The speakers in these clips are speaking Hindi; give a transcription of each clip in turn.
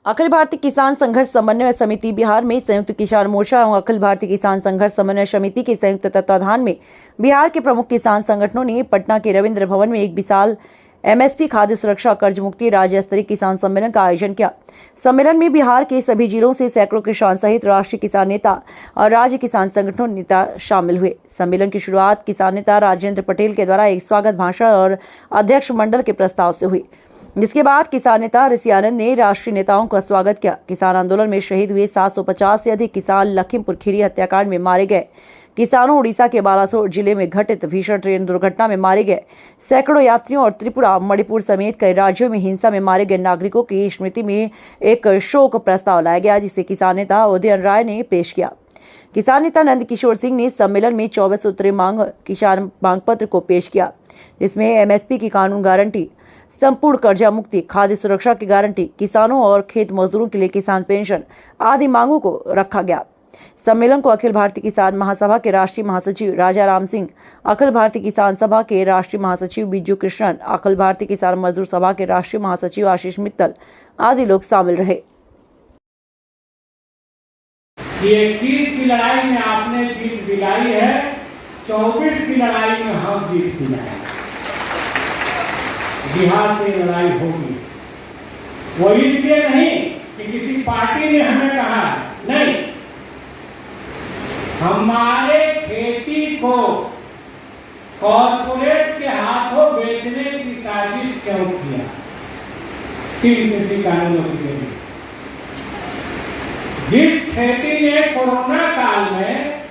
अखिल भारतीय किसान संघर्ष समन्वय समिति बिहार में संयुक्त किसान मोर्चा एवं अखिल भारतीय किसान संघर्ष समन्वय समिति के संयुक्त तत्वाधान में बिहार के प्रमुख किसान संगठनों ने पटना के रविंद्र भवन में एक विशाल एमएसपी खाद्य सुरक्षा कर्ज मुक्ति राज्य स्तरीय किसान सम्मेलन का आयोजन किया। सम्मेलन में बिहार के सभी जिलों से सैकड़ों किसान सहित राष्ट्रीय किसान नेता और राज्य किसान संगठनों नेता शामिल हुए। सम्मेलन की शुरुआत किसान नेता राजेंद्र पटेल के द्वारा एक स्वागत भाषण और अध्यक्ष मंडल के प्रस्ताव से हुई, जिसके बाद किसान नेता ऋषि आनंद ने राष्ट्रीय नेताओं का स्वागत किया। किसान आंदोलन में शहीद हुए 750 से अधिक किसान लखीमपुर खीरी हत्याकांड में मारे गए किसानों, उड़ीसा के बालासोर जिले में घटित भीषण ट्रेन दुर्घटना में मारे गए सैकड़ों यात्रियों और त्रिपुरा, मणिपुर समेत कई राज्यों में हिंसा में मारे गए नागरिकों की स्मृति में एक शोक प्रस्ताव लाया गया, जिसे किसान नेता उदयन राय ने पेश किया। किसान नेता नंद किशोर सिंह ने सम्मेलन में 24 सूत्रीय किसान मांग पत्र को पेश किया, जिसमें एमएसपी की कानून गारंटी, संपूर्ण कर्जा मुक्ति, खाद्य सुरक्षा की गारंटी, किसानों और खेत मजदूरों के लिए किसान पेंशन आदि मांगों को रखा गया। सम्मेलन को अखिल भारतीय किसान महासभा के राष्ट्रीय महासचिव राजा राम सिंह, अखिल भारतीय किसान सभा के राष्ट्रीय महासचिव बिज्जू कृष्णन, अखिल भारतीय किसान मजदूर सभा के राष्ट्रीय महासचिव आशीष मित्तल आदि लोग शामिल रहे। 21 की लड़ाई में आपने जीत दिलाई है, 24 की लड़ाई में हम जीत दिलाए। बिहार से लड़ाई होगी, वो इसलिए नहीं कि किसी पार्टी ने हमें कहा, नहीं, हमारे खेती को कॉर्पोरेट के हाथों बेचने की साजिश क्यों किया? 3 कृषि कानूनों के लिए जिस खेती ने कोरोना काल में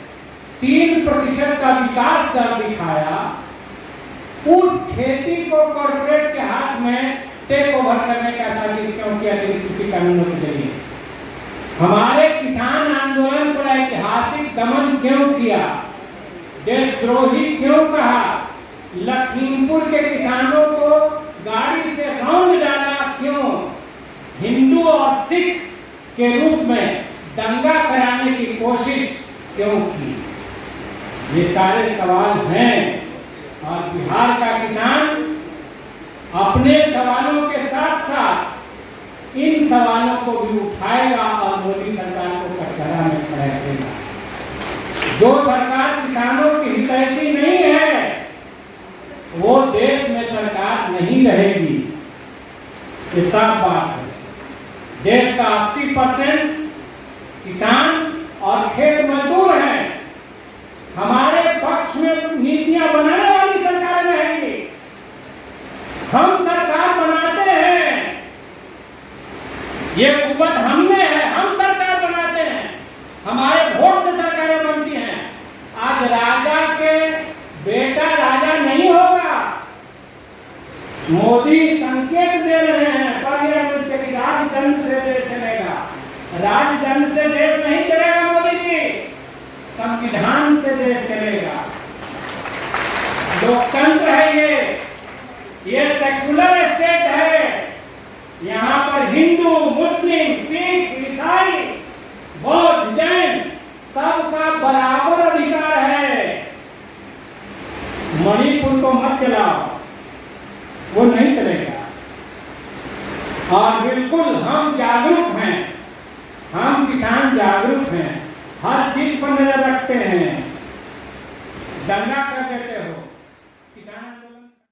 3% का विकास दर दिखाया, उस खेती को कॉर्पोरेट के हाथ में टेक ओवर करने का साजिश क्यों किया? कृषि कानूनों के जरिए हमारे किसान आंदोलन पर ऐतिहासिक दमन क्यों किया? देशद्रोही क्यों कहा? लखीमपुर के किसानों को गाड़ी से रौंद डाला क्यों? हिंदू और सिख के रूप में दंगा कराने की कोशिश क्यों की? ये सारे सवाल हैं और बिहार का किसान अपने सवालों के साथ साथ इन सवालों को भी उठाएगा और मोदी सरकार को कटघरा में खड़ा करेगा। जो सरकार किसानों की हितैषी नहीं है, वो देश में सरकार नहीं रहेगी। ये साफ बात है। देश का 80% किसान और खेत मजदूर हैं। हमारे पक्ष में नीतियां बनाने वाली सरकार रहेंगी। हम सरकार बनाते हैं, ये कुवत हमने है, हम सरकार बनाते हैं, हमारे वोट से सरकारें बनती हैं। आज राजा के बेटा राजा नहीं होगा। मोदी संकेत दे रहे हैं पार्लियामेंट से कि राजतंत्र से देश चलेगा। राजतंत्र से देश नहीं चलेगा मोदी जी, संविधान से देश चलेगा। लोकतंत्र है ये सेक्युलर स्टेट है। यहाँ पर हिंदू, मुस्लिम, सिख, ईसाई, बौद्ध, जैन सबका बराबर अधिकार है। मणिपुर को मत चलाओ, वो नहीं चलेगा। और बिल्कुल हम जागरूक हैं, हम किसान जागरूक हैं, हर चीज पर नजर रखते हैं। दंगा कर देते हो